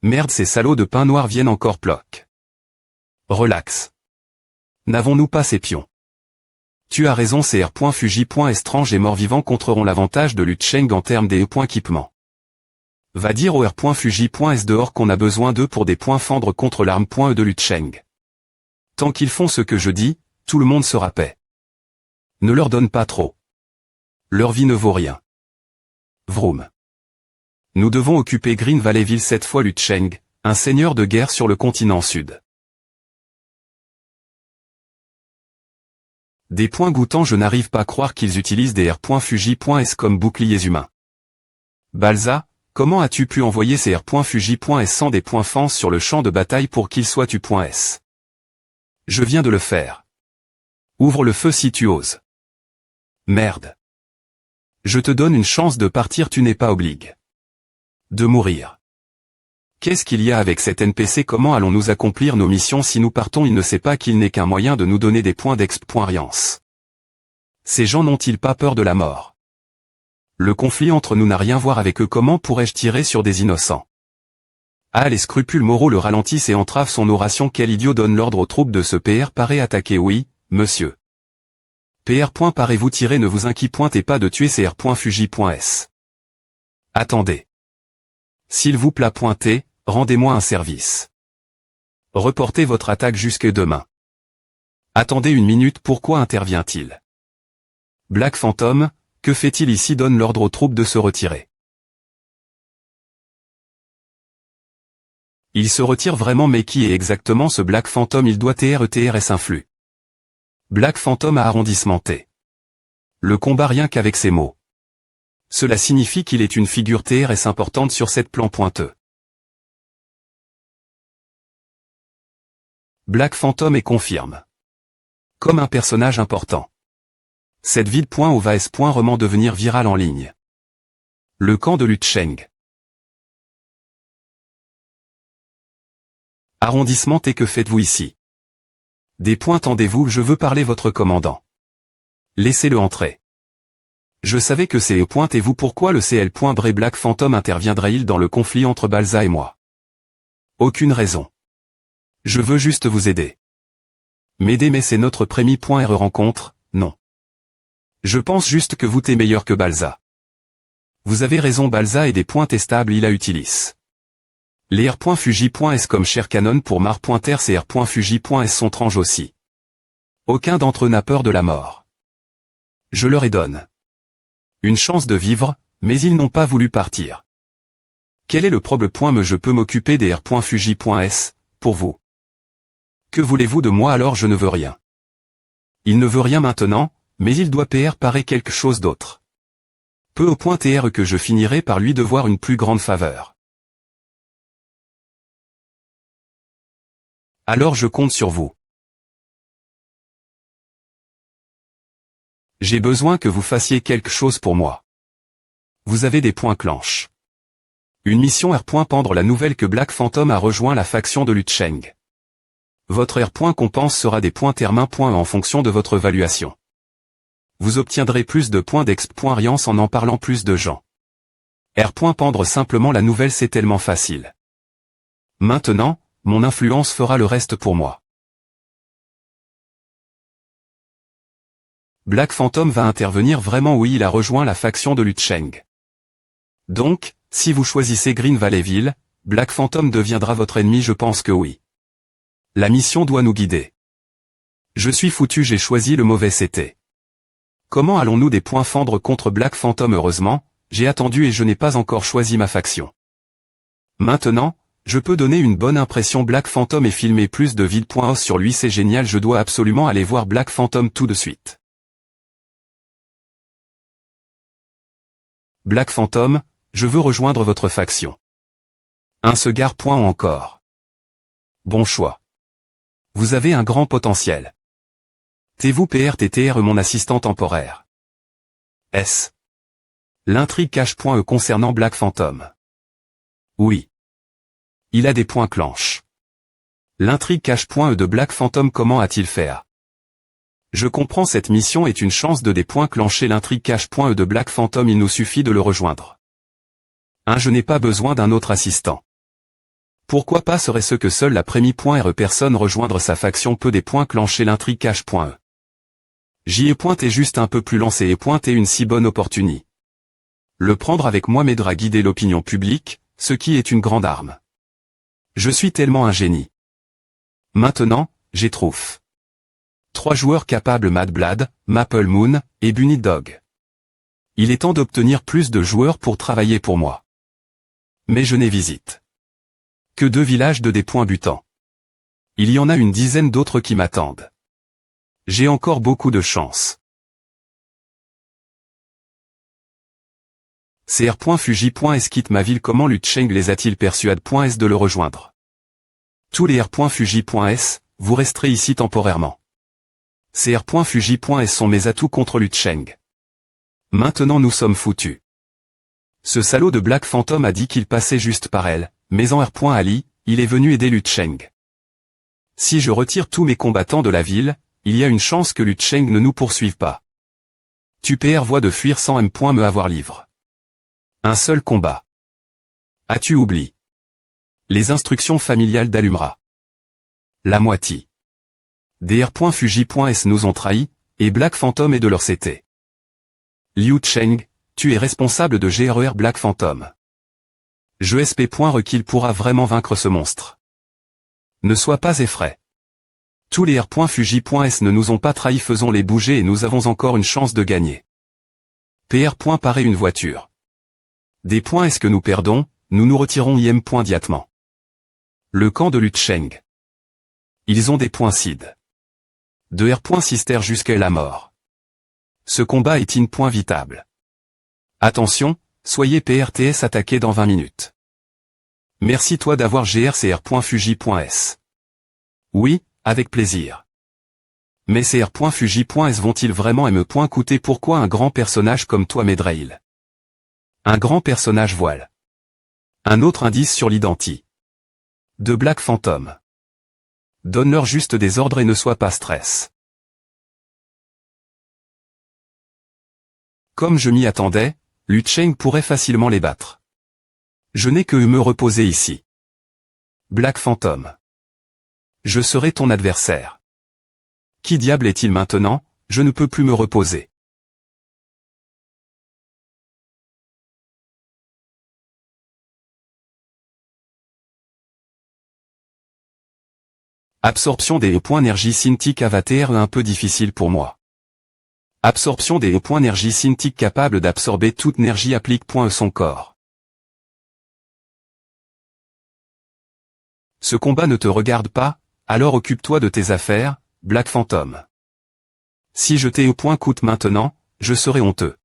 Merde, ces salauds de pain noir viennent encore ploc. Relax. N'avons-nous pas ces pions? Tu as raison, CR.Fuji.Estrange et mort-vivant contreront l'avantage de Liu Cheng en termes des équipements. Va dire au R.Fuji.S dehors qu'on a besoin d'eux pour des points fendre contre l'arme.E de Liu Cheng. Tant qu'ils font ce que je dis, tout le monde sera paix. Ne leur donne pas trop. Leur vie ne vaut rien. Vroom. Nous devons occuper Green Valleyville cette fois. Liu Cheng, un seigneur de guerre sur le continent sud. Des points goûtants, je n'arrive pas à croire qu'ils utilisent des R.Fuji.S comme boucliers humains. Balza, comment as-tu pu envoyer ces R.Fuji.S sans des points fence sur le champ de bataille pour qu'ils soient U.S? Je viens de le faire. Ouvre le feu si tu oses. Merde. Je te donne une chance de partir, tu n'es pas obligé de mourir. Qu'est-ce qu'il y a avec cet NPC? Comment allons-nous accomplir nos missions si nous partons? Il ne sait pas qu'il n'est qu'un moyen de nous donner des points d'expérience. Ces gens n'ont-ils pas peur de la mort? Le conflit entre nous n'a rien à voir avec eux. Comment pourrais-je tirer sur des innocents? Ah, les scrupules moraux le ralentissent et entravent son oration. Quel idiot donne l'ordre aux troupes de ce PR? Parez attaquer? Oui, monsieur. PR. Parez-vous tirer? Ne vous inquiétez pas de tuer CR.Fuji.S. Attendez. S'il vous plaît, pointez, rendez-moi un service. Reportez votre attaque jusque demain. Attendez une minute, pourquoi intervient-il? Black Phantom, que fait-il ici? Donne l'ordre aux troupes de se retirer. Il se retire vraiment, mais qui est exactement ce Black Phantom? Il doit TRS influx. Black Phantom a arrondissementé le combat rien qu'avec ces mots. Cela signifie qu'il est une figure TRS importante sur cette plan pointeux. Black Phantom et confirme. Comme un personnage important. Cette ville.O va S.Roman devenir virale en ligne. Le camp de Liu Cheng. Arrondissement T, que faites-vous ici? Des points, tendez-vous, je veux parler votre commandant. Laissez-le entrer. Je savais que c'est pointez-vous. Pourquoi le CL. Black Phantom interviendrait-il dans le conflit entre Balza et moi? Aucune raison. Je veux juste vous aider. M'aider, mais c'est notre premier R rencontre, non. Je pense juste que vous t'es meilleur que Balza. Vous avez raison, Balza est des points testables, il a utilise. Les R.Fuji.S comme Cher Canon pour Mar. C R.Fuji.S sont étranges aussi. Aucun d'entre eux n'a peur de la mort. Je leur ai donné une chance de vivre, mais ils n'ont pas voulu partir. Quel est le problème? Je peux m'occuper des R.Fuji.S, pour vous. Que voulez-vous de moi? Alors je ne veux rien. Il ne veut rien maintenant, mais il doit parer quelque chose d'autre. Peu au point que je finirai par lui devoir une plus grande faveur. Alors je compte sur vous. J'ai besoin que vous fassiez quelque chose pour moi. Vous avez des points clenches. Une mission R. Pendre la nouvelle que Black Phantom a rejoint la faction de Liu Cheng. Votre R. Compense sera des points termes en fonction de votre évaluation. Vous obtiendrez plus de points d'expérience en parlant plus de gens. R. Pendre simplement la nouvelle, c'est tellement facile. Maintenant, mon influence fera le reste pour moi. Black Phantom va intervenir vraiment? Oui, il a rejoint la faction de Liu Cheng. Donc, si vous choisissez Green Valleyville, Black Phantom deviendra votre ennemi? Je pense que oui. La mission doit nous guider. Je suis foutu, j'ai choisi le mauvais CT. Comment allons-nous des points fendre contre Black Phantom? Heureusement, j'ai attendu et je n'ai pas encore choisi ma faction. Maintenant, je peux donner une bonne impression. Black Phantom et filmer plus de vide.os sur lui, c'est génial, je dois absolument aller voir Black Phantom tout de suite. Black Phantom, je veux rejoindre votre faction. Un secard. Encore. Bon choix. Vous avez un grand potentiel. T'es-vous PRTTR mon assistant temporaire? S. L'intrigue cache.E concernant Black Phantom. Oui. Il a des points clenches. L'intrigue cache.E de Black Phantom, comment a-t-il fait? Je comprends, cette mission est une chance de des points clenchés. L'intrigue cache.E de Black Phantom, il nous suffit de le rejoindre. Je n'ai pas besoin d'un autre assistant. Pourquoi pas serait-ce que seule la Prémie.re personne rejoindre sa faction peut des points clencher l'intrigue cache.e. J'y ai pointé juste un peu plus lancé et pointé une si bonne opportunité. Le prendre avec moi m'aidera à guider l'opinion publique, ce qui est une grande arme. Je suis tellement un génie. Maintenant, j'ai Trouf. 3 joueurs capables Mad Blad, Maple Moon, et Bunny Dog. Il est temps d'obtenir plus de joueurs pour travailler pour moi. Mais je n'ai visite que 2 villages de des points butants. Il y en a une dizaine d'autres qui m'attendent. J'ai encore beaucoup de chance. CR.Fuji.s quitte ma ville. Comment Lucheng les a-t-il persuade.s de le rejoindre? Tous les R.Fuji.s, vous resterez ici temporairement. CR.Fuji.s sont mes atouts contre Lucheng. Maintenant nous sommes foutus. Ce salaud de Black Phantom a dit qu'il passait juste par elle, mais en R.Ali, il est venu aider Lucheng. Si je retire tous mes combattants de la ville, il y a une chance que Lucheng ne nous poursuive pas. Tu voie de fuir sans me avoir livre. Un seul combat. As-tu oublié les instructions familiales d'Allumera? La moitié des R.Fuji.s nous ont trahis, et Black Phantom est de leur CT. Liu Cheng, tu es responsable de GRER Black Phantom. Je SP.re qu'il pourra vraiment vaincre ce monstre. Ne sois pas effrayé. Tous les R.Fuji.s ne nous ont pas trahis, faisons les bouger et nous avons encore une chance de gagner. PR. Parer une voiture. Des points est-ce que nous perdons, nous nous retirons IM. Diatement. Le camp de Lucheng. Ils ont des points Sid. De R. Sister jusqu'à la mort. Ce combat est vitable. Attention, soyez PRTS attaqué dans 20 minutes. Merci toi d'avoir GRCR.Fuji.s. Oui, avec plaisir. Mais ces R.Fuji.s vont-ils vraiment me coûter? Pourquoi un grand personnage comme toi m'aiderait-il? Un grand personnage voile. Un autre indice sur l'identie de Black Phantom. Donne-leur juste des ordres et ne sois pas stress. Comme je m'y attendais, Lucheng pourrait facilement les battre. Je n'ai que me reposer ici. Black Phantom. Je serai ton adversaire. Qui diable est-il maintenant? Je ne peux plus me reposer. Absorption des points énergie cinétique avatar un peu difficile pour moi. Absorption des points énergie cinétique capable d'absorber toute énergie applique son corps. Ce combat ne te regarde pas, alors occupe-toi de tes affaires, Black Phantom. Si je t'ai au point coûte maintenant, je serai honteux.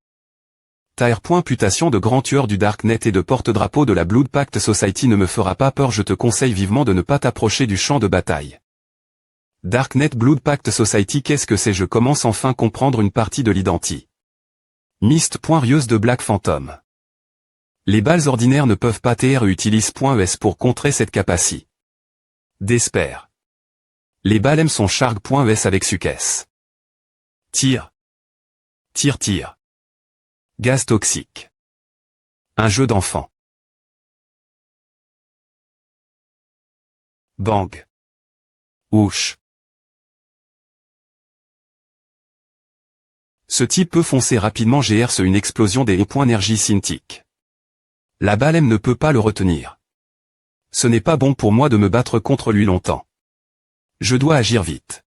Ta Putation de grand tueur du Darknet et de porte-drapeau de la Blood Pact Society ne me fera pas peur, je te conseille vivement de ne pas t'approcher du champ de bataille. Darknet Blood Pact Society, qu'est-ce que c'est? Je commence enfin à comprendre une partie de l'identie. Mist.rieuse de Black Phantom. Les balles ordinaires ne peuvent pas TR utilise.es pour contrer cette capacité. D'espère. Les balles M sont Shark.es avec succès. Tire. Tire tire. Gaz toxique. Un jeu d'enfant. Bang. Ouch. Ce type peut foncer rapidement GRC une explosion des points énergie cinétique. La balle M ne peut pas le retenir. Ce n'est pas bon pour moi de me battre contre lui longtemps. Je dois agir vite.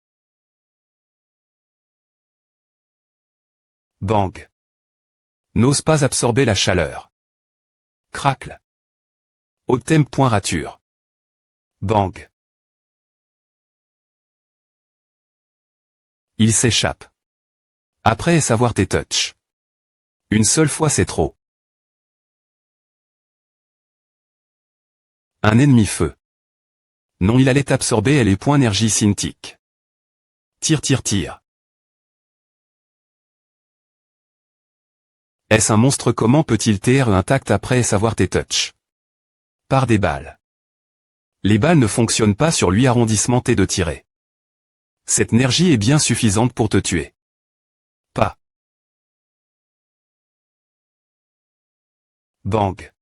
Bang. N'ose pas absorber la chaleur. Cracle. Haut thème. Rature. Bang. Il s'échappe. Après savoir tes touches. Une seule fois c'est trop. Un ennemi feu. Non, il allait absorber les points énergie cinétique. Tire tire tire. Est-ce un monstre? Comment peut-il TR intact après savoir tes touches? Par des balles. Les balles ne fonctionnent pas sur lui. Arrondissement T de tirer. Cette énergie est bien suffisante pour te tuer. Pas. Bang.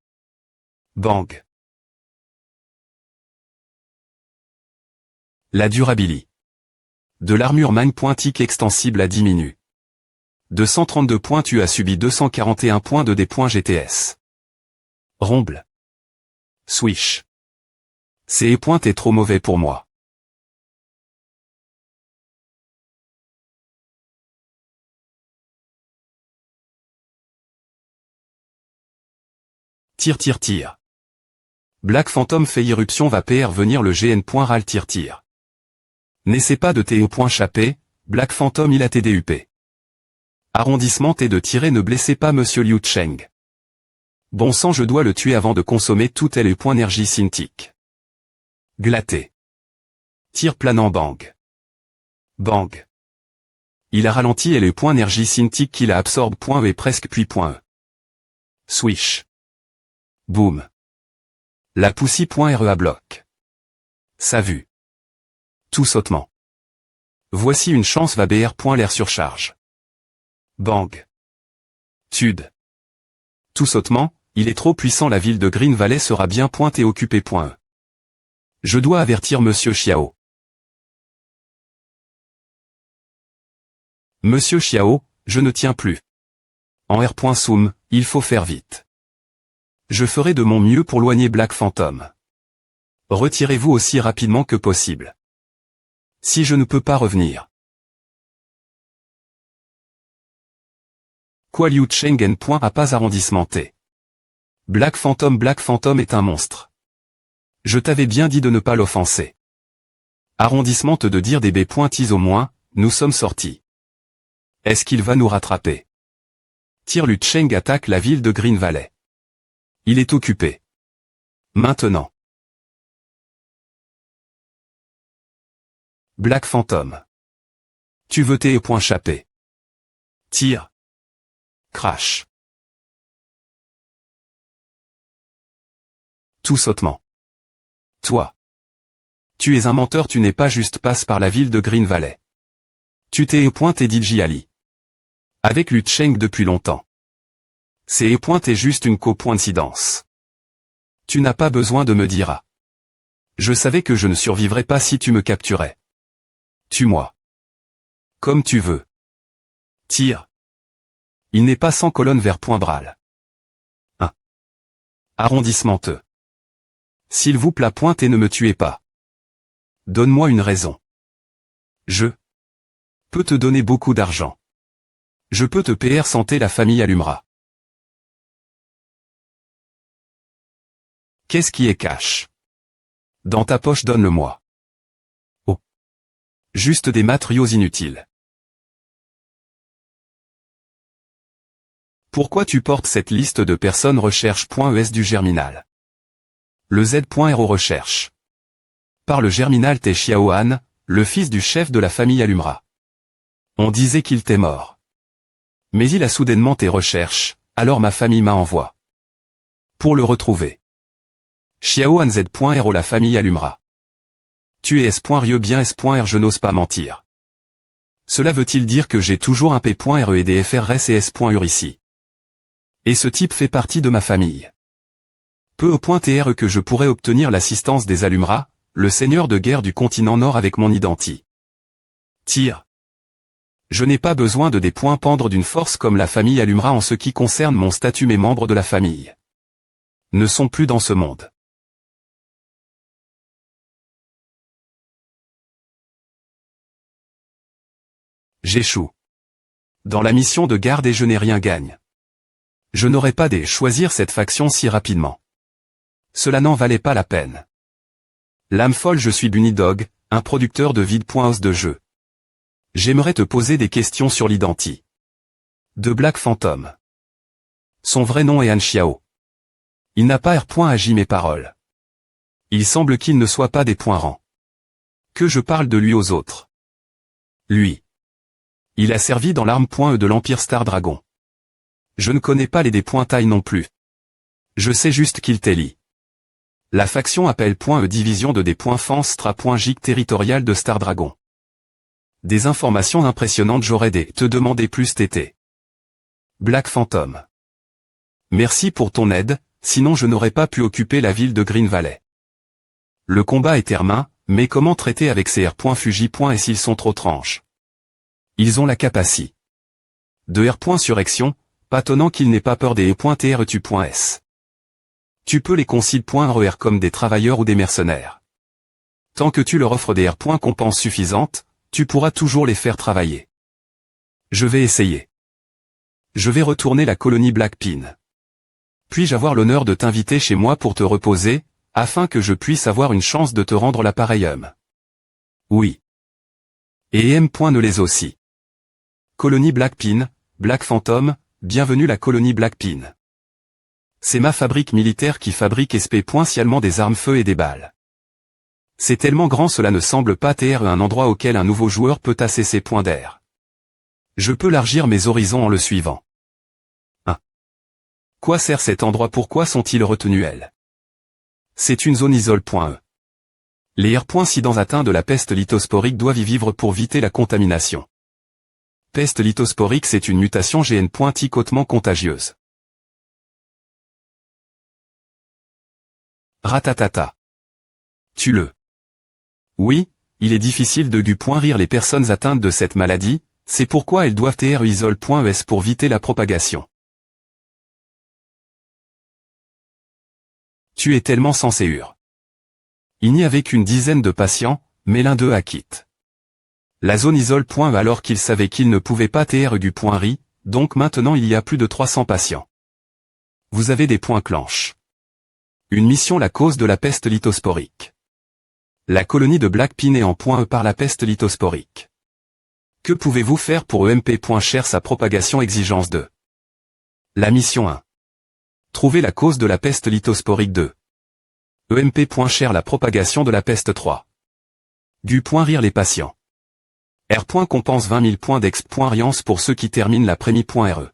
Bang. La durabilité. De l'armure magnetique extensible à diminue. De 132 points tu as subi 241 points de GTS. Romble. Swish. Ces points t'es trop mauvais pour moi. Tire. Black Phantom fait irruption va PR venir le GN. Ral tire. N'essaie pas de TE. Black Phantom il a TDUP. Arrondissement T de tirer ne blessez pas Monsieur Liu Cheng. Bon sang je dois le tuer avant de consommer tout énergie synthique. Glatté. Tir planant bang. Bang. Il a ralenti énergie synthique qu'il a absorbe. Et presque puis E. Swish. Boom. La poussie. RE bloc. Ça vue. Tout sautement. Voici une chance va BR. L'air surcharge. Bang. Tude. Tout sautement, il est trop puissant la ville de Green Valley sera bien pointée occupée. E. Je dois avertir Monsieur Xiao. Monsieur Xiao, je ne tiens plus. En R. Soum, il faut faire vite. Je ferai de mon mieux pour loigner Black Phantom. Retirez-vous aussi rapidement que possible. Si je ne peux pas revenir. Quoi Liu Cheng a pas arrondissement T. Black Phantom est un monstre. Je t'avais bien dit de ne pas l'offenser. Arrondissement de dire des B.is au moins, nous sommes sortis. Est-ce qu'il va nous rattraper? Liu Cheng attaque la ville de Green Valley. Il est occupé. Maintenant. Black Phantom. Tu veux T.chaper. Tire. Crash. Tout sautement. Toi. Tu es un menteur, tu n'es pas juste passe par la ville de Green Valley. Tu t'es DJ Ali. Avec Liu Cheng depuis longtemps. C'est t'es juste une coïncidence. Tu n'as pas besoin de me dire ah. Je savais que je ne survivrais pas si tu me capturais. Tue-moi. Comme tu veux. Tire. Il n'est pas sans colonne vers Bral. 1. Arrondissement Te. S'il vous plaît et ne me tuez pas. Donne-moi une raison. Je peux te donner beaucoup d'argent. Je peux te PR santé la famille allumera. Qu'est-ce qui est cash? Dans ta poche donne-le-moi. Oh. Juste des matériaux inutiles. Pourquoi tu portes cette liste de personnes recherche.es du Germinal? Le Z.ro recherche. Par le Germinal t'es Xiaohan, le fils du chef de la famille allumera. On disait qu'il t'est mort. Mais il a soudainement tes recherches, alors ma famille m'a envoie. Pour le retrouver. Xiaohan Z.ro la famille allumera. Tu es S.Rieu bien S.R je n'ose pas mentir. Cela veut-il dire que j'ai toujours un P.re et des FRS et S.ur ici? Et ce type fait partie de ma famille. Peu au point TR que je pourrais obtenir l'assistance des Allumera, le seigneur de guerre du continent Nord avec mon identi. Tire. Je n'ai pas besoin de des points pendre d'une force comme la famille Allumera en ce qui concerne mon statut. Mes membres de la famille ne sont plus dans ce monde. J'échoue. Dans la mission de garde et je n'ai rien gagne. Je n'aurais pas dû choisir cette faction si rapidement. Cela n'en valait pas la peine. L'âme folle je suis Bunny Dog, un producteur de vide.os de jeu. J'aimerais te poser des questions sur l'identi de Black Phantom. Son vrai nom est Han Xiao. Il n'a pas agi mes paroles. Il semble qu'il ne soit pas des points rangs. Que je parle de lui aux autres. Lui. Il a servi dans l'arme.e de l'Empire Star Dragon. Je ne connais pas les des.taille non plus. Je sais juste qu'il t'élit. La faction appelle.e division de des.fanstra.gic territorial de Star Dragon. Des informations impressionnantes j'aurais des te demander plus TT. Black Phantom. Merci pour ton aide, sinon je n'aurais pas pu occuper la ville de Green Valley. Le combat est terminé, Mais comment traiter avec ces R.Fuji.S s'ils sont trop tranches? Ils ont la capacité de R.Surrection, pas tonnant qu'ils n'aient pas peur des E.TRETU.S. Tu peux les considérer comme des travailleurs ou des mercenaires. Tant que tu leur offres des R.Compenses suffisantes, tu pourras toujours les faire travailler. Je vais essayer. Je vais retourner la colonie Blackpin. Puis-je avoir l'honneur de t'inviter chez moi pour te reposer, afin que je puisse avoir une chance de te rendre l'appareil Oui. Et M. ne les aussi. Colonie Blackpin, Black Phantom, bienvenue la colonie Blackpin. C'est ma fabrique militaire qui fabrique spécialement des armes feu et des balles. C'est tellement grand cela ne semble pas être un endroit auquel un nouveau joueur peut tasser ses points d'air. Je peux élargir mes horizons en le suivant. 1. Quoi sert cet endroit? Pourquoi sont-ils retenus? C'est une zone isole.e. Les R.Sidans atteints de la peste lithosporique doivent y vivre pour éviter la contamination. Peste lithosporique c'est une mutation GN.TIC hautement contagieuse. Ratatata. Tue-le. Oui, il est difficile de rire les personnes atteintes de cette maladie, c'est pourquoi elles doivent être isole.es pour éviter la propagation. Tu es tellement censé Il n'y avait qu'une dizaine de patients, mais l'un d'eux a quitté la zone isole.e alors qu'il savait qu'il ne pouvait pas être du point RI, donc maintenant il y a plus de 300 patients. Vous avez des points clenches. Une mission la cause de la peste lithosporique. La colonie de Blackpin est en point E par la peste lithosporique. Que pouvez-vous faire pour EMP.Cher sa propagation exigence 2. La mission 1. Trouver la cause de la peste lithosporique 2. EMP.Cher la propagation de la peste 3. Du point rire les patients. R.Compense 20 000 points d'exp.Riance pour ceux qui terminent la prémie.RE.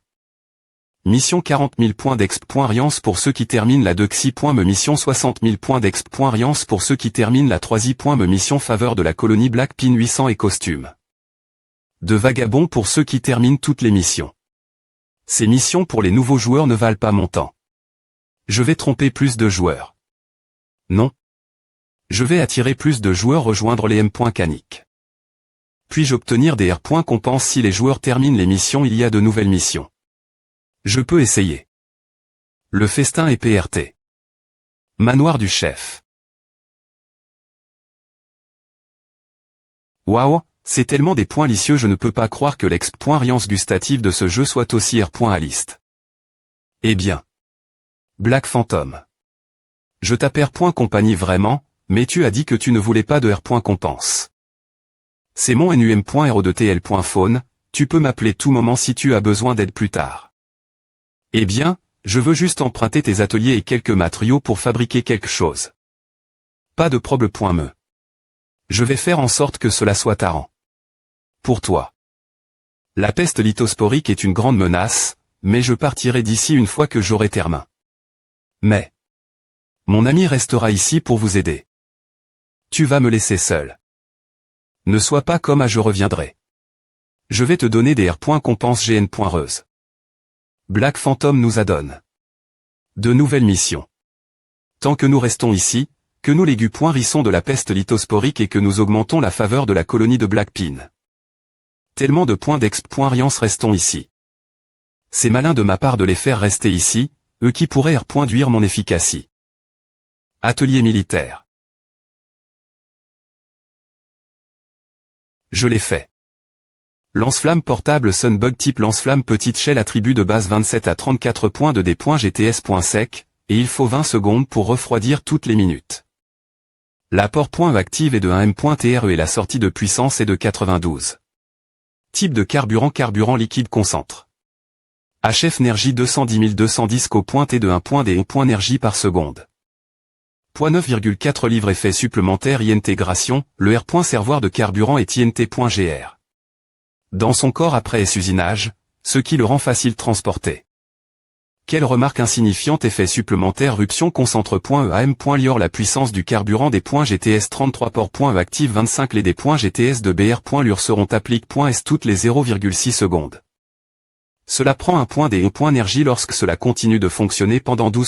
Mission 40 000 points d'exp.Riance pour ceux qui terminent la dexi.me. Mission 60 000 points d'exp.Riance pour ceux qui terminent la 3i.me. Mission faveur de la colonie Blackpin 800 et costume de vagabond pour ceux qui terminent toutes les missions. Ces missions pour les nouveaux joueurs ne valent pas mon temps. Je vais tromper plus de joueurs. Non. Je vais attirer plus de joueurs rejoindre les M.Canic. Puis-je obtenir des R.Compenses si les joueurs terminent les missions? Il y a de nouvelles missions. Je peux essayer. Le festin et PRT. Manoir du chef. Waouh, c'est tellement des points licieux, je ne peux pas croire que l'exp.Riance gustative de ce jeu soit aussi R.Aliste. Eh bien. Black Phantom. Je tape R.Compagnie vraiment, mais tu as dit que tu ne voulais pas de R.Compense. C'est mon NUM.RO2TL.Faune, tu peux m'appeler tout moment si tu as besoin d'aide plus tard. Eh bien, je veux juste emprunter tes ateliers et quelques matériaux pour fabriquer quelque chose. Pas de problème. Je vais faire en sorte que cela soit tarant. Pour toi. La peste lithosporique est une grande menace, mais je partirai d'ici une fois que j'aurai terminé. Mais mon ami restera ici pour vous aider. Tu vas me laisser seul. Ne sois pas comme je reviendrai. Je vais te donner des R.Compense GN.Reuse. Black Phantom nous adonne de nouvelles missions. Tant que nous restons ici, que nous rissons de la peste lithosporique et que nous augmentons la faveur de la colonie de Blackpin. Tellement de points d'exp.Riance restons ici. C'est malin de ma part de les faire rester ici, eux qui pourraient R.Duire mon efficacité. Atelier militaire. Je l'ai fait. Lance-flamme portable Sunbug type lance-flamme petite shell attribut de base 27 à 34 points de D.GTS.sec, et il faut 20 secondes pour refroidir toutes les minutes. L'apport .active est de 1 M.TRE et la sortie de puissance est de 92. Type de carburant liquide concentre. HF Energy 210 210 co pointé de 1.D énergie par seconde. 9,4 livres effet supplémentaire intégration, le R.servoir de carburant est INT.GR. Dans son corps après usinage, ce qui le rend facile transporter. Quelle remarque insignifiante effet supplémentaire ruption concentre.EAM.Lior la puissance du carburant des .GTS 33 port .active 25 les des .GTS de BR.Lure seront appliqués.S toutes les 0,6 secondes. Cela prend un point des énergie lorsque cela continue de fonctionner pendant 12